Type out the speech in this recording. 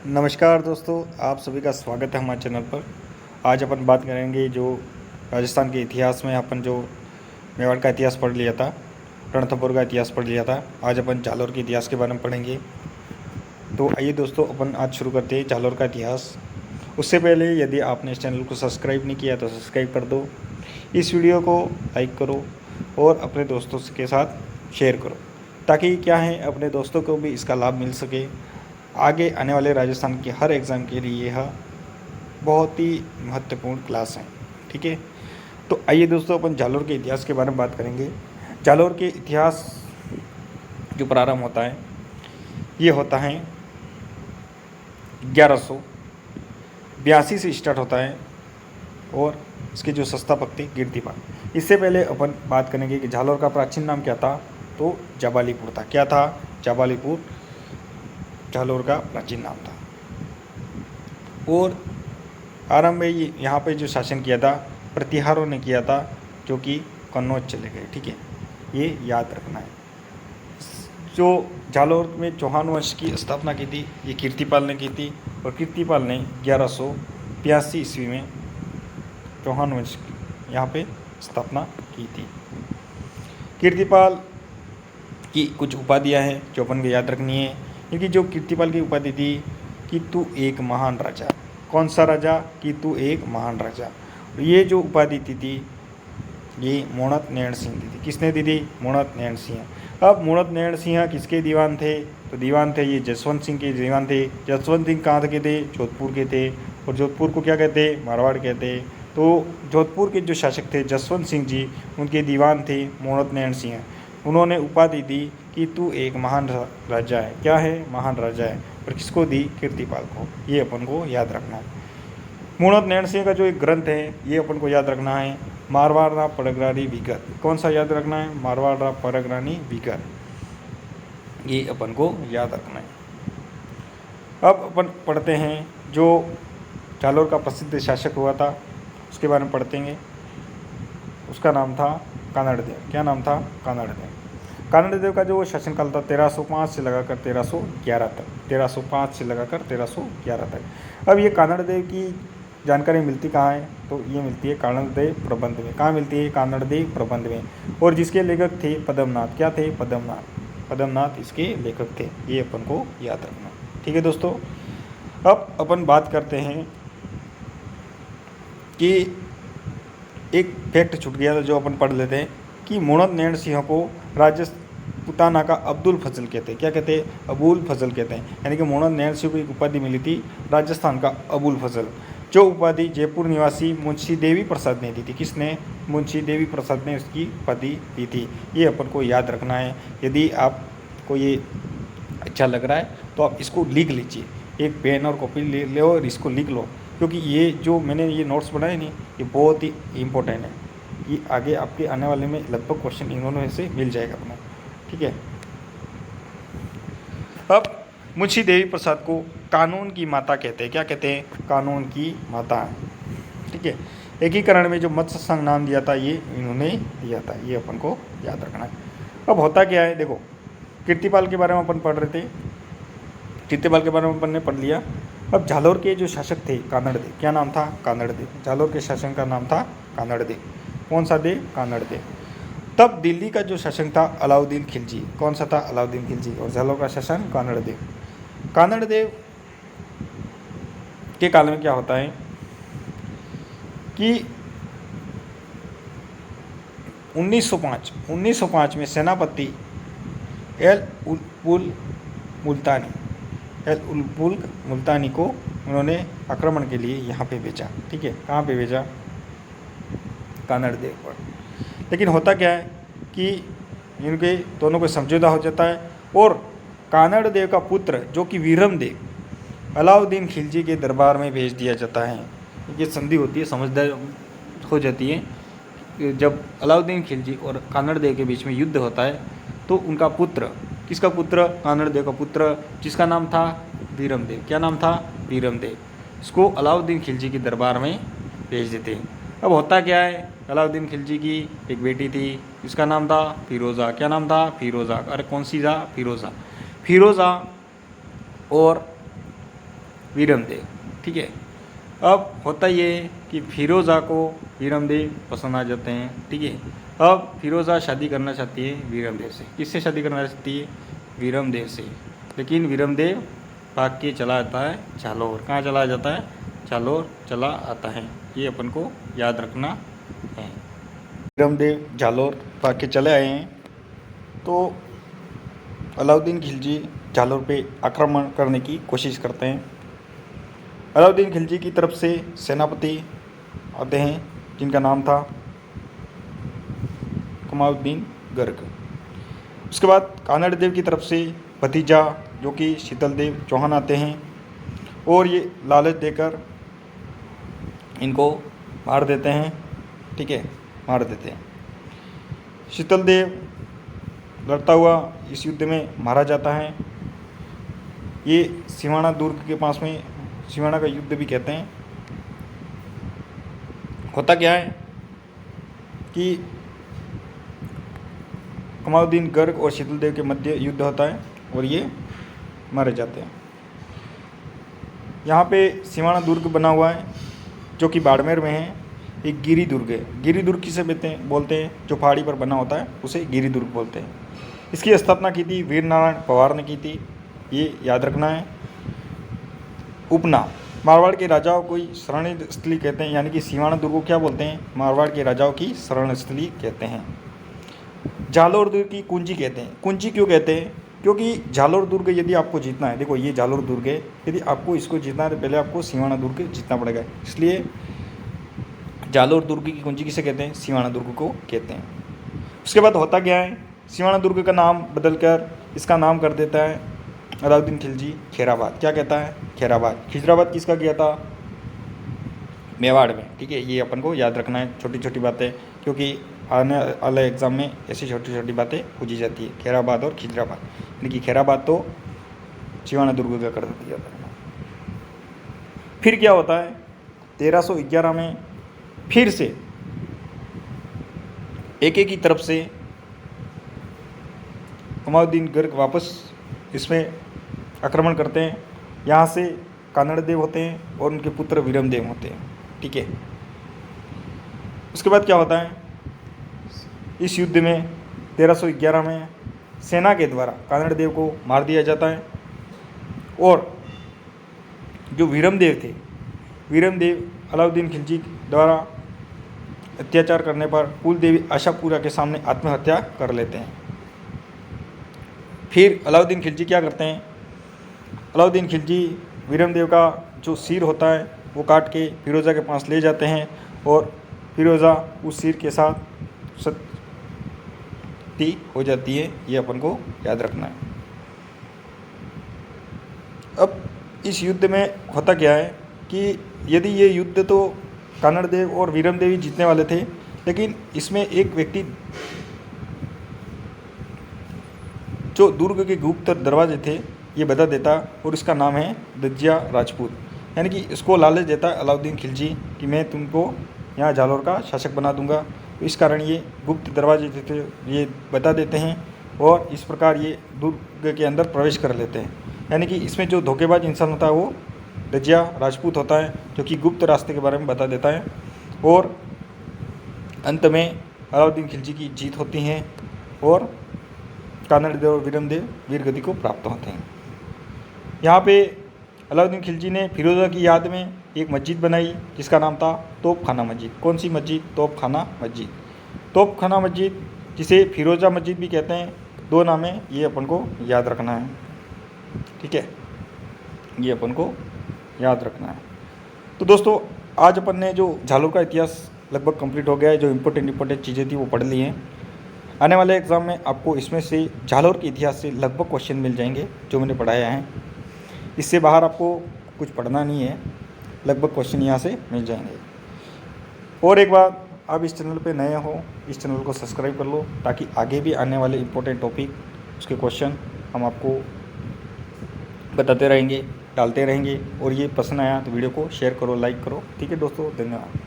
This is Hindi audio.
नमस्कार दोस्तों, आप सभी का स्वागत है हमारे चैनल पर। आज अपन बात करेंगे जो राजस्थान के इतिहास में अपन जो मेवाड़ का इतिहास पढ़ लिया था, रणथंभौर का इतिहास पढ़ लिया था। आज अपन जालौर के इतिहास के बारे में पढ़ेंगे। तो आइए दोस्तों, अपन आज शुरू करते हैं जालौर का इतिहास। उससे पहले यदि आपने इस चैनल को सब्सक्राइब नहीं किया तो सब्सक्राइब कर दो, इस वीडियो को लाइक करो और अपने दोस्तों के साथ शेयर करो, ताकि क्या है अपने दोस्तों को भी इसका लाभ मिल सके। आगे आने वाले राजस्थान के हर एग्ज़ाम के लिए यह बहुत ही महत्वपूर्ण क्लास है। ठीक है, तो आइए दोस्तों, अपन जालौर के इतिहास के बारे में बात करेंगे। जालौर के इतिहास जो प्रारंभ होता है ये होता है 1182 से स्टार्ट होता है और इसके जो संस्थापक थे कीर्तिपाल। इससे पहले अपन बात करेंगे कि जालौर का प्राचीन नाम क्या था, तो जाबालीपुर था। क्या था? जाबालीपुर जालौर का प्राचीन नाम था। और आरंभ में यहाँ पे जो शासन किया था प्रतिहारों ने किया था, जो कि कन्नौज चले गए। ठीक है, ये याद रखना है। जो जालौर में चौहान वंश की स्थापना की थी ये कीर्तिपाल ने की थी, और कीर्तिपाल ने 1182 ईस्वी में चौहान वंश की यहाँ पे स्थापना की थी। कीर्तिपाल की कुछ उपाधियाँ हैं जो अपन को याद रखनी है, क्योंकि जो कीर्तिपाल की उपाधि थी कि तू एक महान राजा। कौन सा राजा? कि तू एक महान राजा। ये जो उपाधि थी ये मोणत नैण सिंह दी थी। किसने दी थी? मोणत नैण सिंह। अब मोणत नैण सिंह किसके दीवान थे? तो दीवान थे ये जसवंत सिंह के दीवान थे। जसवंत सिंह कहाँ के थे? जोधपुर के थे। और जोधपुर को क्या कहते? मारवाड़ कहते। तो जोधपुर के जो शासक थे जसवंत सिंह जी, उनके दीवान थे मोणत नैण सिंह। उन्होंने उपाधि दी कि तू एक महान राजा है। क्या है? महान राजा है। और किसको दी? कीर्तिपाल को। ये अपन को याद रखना है। मोणत नैण सिंह का जो एक ग्रंथ है ये अपन को याद रखना है, मारवाड़ा परगरानी विगर। कौन सा याद रखना है? मारवाड़ा परगरानी विगर। ये अपन को याद रखना है। अब अपन पढ़ते हैं जो जालौर का प्रसिद्ध शासक हुआ था उसके बारे में पढ़ते हैं। उसका नाम था कानड़देव। क्या नाम था? कानड़देव। कानड़देव का जो शासनकाल था 1305 से लगाकर 1311 तक। 1305 से लगाकर 1311 तक। अब ये कानड़देव की जानकारी मिलती कहाँ है? तो ये मिलती है कानड़देव प्रबंध में। कहाँ मिलती है? कानड़देव प्रबंध में। और जिसके लेखक थे पद्मनाथ। क्या थे? पद्मनाथ। पद्मनाथ इसके लेखक थे। ये अपन को याद रखना। ठीक है दोस्तों, अब अपन बात करते हैं कि एक फैक्ट छूट गया था जो अपन पढ़ लेते हैं कि मोणत नैण सिंह को राजपुताना का अब्दुल फजल कहते हैं। क्या कहते हैं? अबुल फजल कहते हैं। यानी कि मोणत नैण सिंह को एक उपाधि मिली थी राजस्थान का अबुल फजल, जो उपाधि जयपुर निवासी मुंशी देवी प्रसाद ने दी थी। किसने? मुंशी देवी प्रसाद ने उसकी उपाधि दी थी। ये अपन को याद रखना है। यदि आपको ये अच्छा लग रहा है तो आप इसको लिख लीजिए, एक पेन और कॉपी ले लो और इसको लिख लो, क्योंकि ये जो मैंने ये नोट्स बनाए नहीं ये बहुत ही इम्पोर्टेंट है। ये आगे आपके आने वाले में लगभग क्वेश्चन इन्होंने में से मिल जाएगा अपना। ठीक है, अब मुंशी देवी प्रसाद को कानून की माता कहते हैं। क्या कहते हैं? कानून की माता। ठीक है, एकीकरण में जो मत्स्य संघ नाम दिया था ये इन्होंने दिया था। ये अपन को याद रखना है। अब होता क्या है, देखो कीर्तिपाल के बारे में अपन पढ़ रहे थे, कीर्तिपाल के बारे में अपन ने पढ़ लिया। अब जालौर के जो शासक थे कानड़देव। क्या नाम था? कानड़देव। जालौर के शासक का नाम था कानड़देव। कौन सा देव? कानड़देव। तब दिल्ली का जो शासक था अलाउद्दीन खिलजी। कौन सा था? अलाउद्दीन खिलजी। और जालौर का शासन कानड़देव। कानड़देव के काल में क्या होता है कि 1905 में सेनापति एल उल मुल्तानी को उन्होंने आक्रमण के लिए यहाँ पे भेजा। ठीक है, कहाँ पे भेजा? कानड़देव पर। लेकिन होता क्या है कि इनके दोनों को समझौता हो जाता है और कानड़देव का पुत्र जो कि वीरमदेव अलाउद्दीन खिलजी के दरबार में भेज दिया जाता है। ये संधि होती है, समझदार हो जाती है। जब अलाउद्दीन खिलजी और कानड़देव के बीच में युद्ध होता है तो उनका पुत्र, किसका पुत्र? कानड़देव का पुत्र, जिसका नाम था वीरमदेव। क्या नाम था? वीरमदेव। इसको अलाउद्दीन खिलजी के दरबार में भेज देते हैं। अब होता क्या है, अलाउद्दीन खिलजी की एक बेटी थी, इसका नाम था फिरोज़ा। क्या नाम था? फिरोज़ा। अरे कौन सी जा? फिरोज़ा। फिरोज़ा और वीरमदेव। ठीक है, अब होता ये है कि फिरोज़ा को वीरमदेव पसंद आ जाते हैं। ठीक है, अब फिरोज़ा शादी करना चाहती है वीरमदेव से। किससे शादी करना चाहती है? वीरमदेव से। लेकिन वीरमदेव भाग के चला आता है जालौर। कहाँ चला जाता है? जालौर चला आता है। ये अपन को याद रखना है। वीरमदेव जालौर भाग के चले आए हैं तो अलाउद्दीन खिलजी जालौर पे आक्रमण करने की कोशिश करते हैं। अलाउद्दीन खिलजी की तरफ से सेनापति आते हैं जिनका नाम था कमाउद्दीन गर्ग। उसके बाद कानड़ देव की तरफ से भतीजा जो कि शीतल देव चौहान आते हैं और ये लालच देकर इनको मार देते हैं। ठीक है, मार देते हैं। शीतल देव लड़ता हुआ इस युद्ध में मारा जाता है। ये सिवाना दुर्ग के पास में सिवाना का युद्ध भी कहते हैं। होता क्या है कि कमाउद्दीन गर्ग और शीतल देव के मध्य युद्ध होता है और ये मारे जाते हैं। यहाँ पे सिवाना दुर्ग बना हुआ है जो कि बाड़मेर में है। एक गिरी दुर्ग है। गिरी दुर्ग किसे बोलते हैं? जो पहाड़ी पर बना होता है उसे गिरी दुर्ग बोलते हैं। इसकी स्थापना की थी वीर नारायण पवार ने की थी, ये याद रखना है। उपनाम मारवाड़ के राजाओं को शरण स्थली कहते हैं, यानी कि सिवाना दुर्ग को क्या बोलते हैं? मारवाड़ के राजाओं की शरण स्थली कहते हैं। जालौर दुर्ग की कुंजी कहते हैं। कुंजी क्यों कहते हैं? क्योंकि जालौर दुर्ग यदि आपको जीतना है, देखो ये जालौर दुर्ग है, यदि आपको इसको जीतना है तो पहले आपको सिवाना दुर्ग जीतना पड़ेगा। इसलिए जालौर दुर्ग की कुंजी किसे कहते हैं? सिवाना दुर्ग को कहते हैं। उसके बाद होता क्या है, सिवाना दुर्ग का नाम बदलकर इसका नाम कर देता है अलाउद्दीन खिलजी खैराबाद। क्या कहता है? खैराबाद। खिजराबाद किसका किया था? मेवाड़ में। ठीक है, ये अपन को याद रखना है, छोटी छोटी बातें, क्योंकि आने वाले एग्ज़ाम में ऐसी छोटी छोटी बातें पूछी जाती है। खैराबाद और खिजराबाद, यानी कि खैराबाद तो सिवाना दुर्ग का कर दिया था। फिर क्या होता है, 1311 में फिर से एक की तरफ से कमाउद्दीन गर्ग वापस इसमें आक्रमण करते हैं। यहाँ से कानड़ देव होते हैं और उनके पुत्र वीरमदेव होते हैं। ठीक है, उसके बाद क्या होता है, इस युद्ध में 1311 में सेना के द्वारा कानड़ देव को मार दिया जाता है और जो वीरमदेव थे, वीरमदेव अलाउद्दीन खिलजी द्वारा अत्याचार करने पर कुलदेवी आशापुरा के सामने आत्महत्या कर लेते हैं। फिर अलाउद्दीन खिलजी क्या करते हैं, अलाउद्दीन खिलजी वीरमदेव का जो सिर होता है वो काट के फिरोज़ा के पास ले जाते हैं और फिरोज़ा उस सिर के साथ सती हो जाती है। ये अपन को याद रखना है। अब इस युद्ध में होता क्या है कि यदि ये युद्ध तो कानड़ देव और वीरमदेव ही जीतने वाले थे, लेकिन इसमें एक व्यक्ति जो दुर्ग के गुप्त दरवाजे थे ये बता देता और इसका नाम है दज्जिया राजपूत। यानी कि इसको लालच देता है अलाउद्दीन खिलजी कि मैं तुमको यहाँ जालौर का शासक बना दूंगा। तो इस कारण ये गुप्त दरवाजे थे ये बता देते हैं और इस प्रकार ये दुर्ग के अंदर प्रवेश कर लेते हैं। यानी कि इसमें जो धोखेबाज इंसान होता है वो दज्जिया राजपूत होता है, जो कि गुप्त रास्ते के बारे में बता देता है और अंत में अलाउद्दीन खिलजी की जीत होती है और कानड़ देव और वीरमदेव वीरगति को प्राप्त होते हैं। यहाँ पे अलाउद्दीन खिलजी ने फिरोज़ा की याद में एक मस्जिद बनाई जिसका नाम था तोपखाना मस्जिद। कौन सी मस्जिद? तोपखाना मस्जिद। तोपखाना मस्जिद जिसे फिरोज़ा मस्जिद भी कहते हैं, दो नाम है, ये अपन को याद रखना है। ठीक है, ये अपन को याद रखना है। तो दोस्तों आज अपन ने जो जालौर का इतिहास लगभग कंप्लीट हो गया है। जो इम्पोर्टेंट चीज़ें थी वो पढ़ ली हैं। आने वाले एग्ज़ाम में आपको इसमें से जालौर के इतिहास से लगभग क्वेश्चन मिल जाएंगे जो मैंने पढ़ाया है। इससे बाहर आपको कुछ पढ़ना नहीं है, लगभग क्वेश्चन यहाँ से मिल जाएंगे। और एक बार, आप इस चैनल पे नए हो, इस चैनल को सब्सक्राइब कर लो ताकि आगे भी आने वाले इम्पोर्टेंट टॉपिक उसके क्वेश्चन हम आपको बताते रहेंगे, डालते रहेंगे। और ये पसंद आया तो वीडियो को शेयर करो, लाइक करो। ठीक है दोस्तों, धन्यवाद।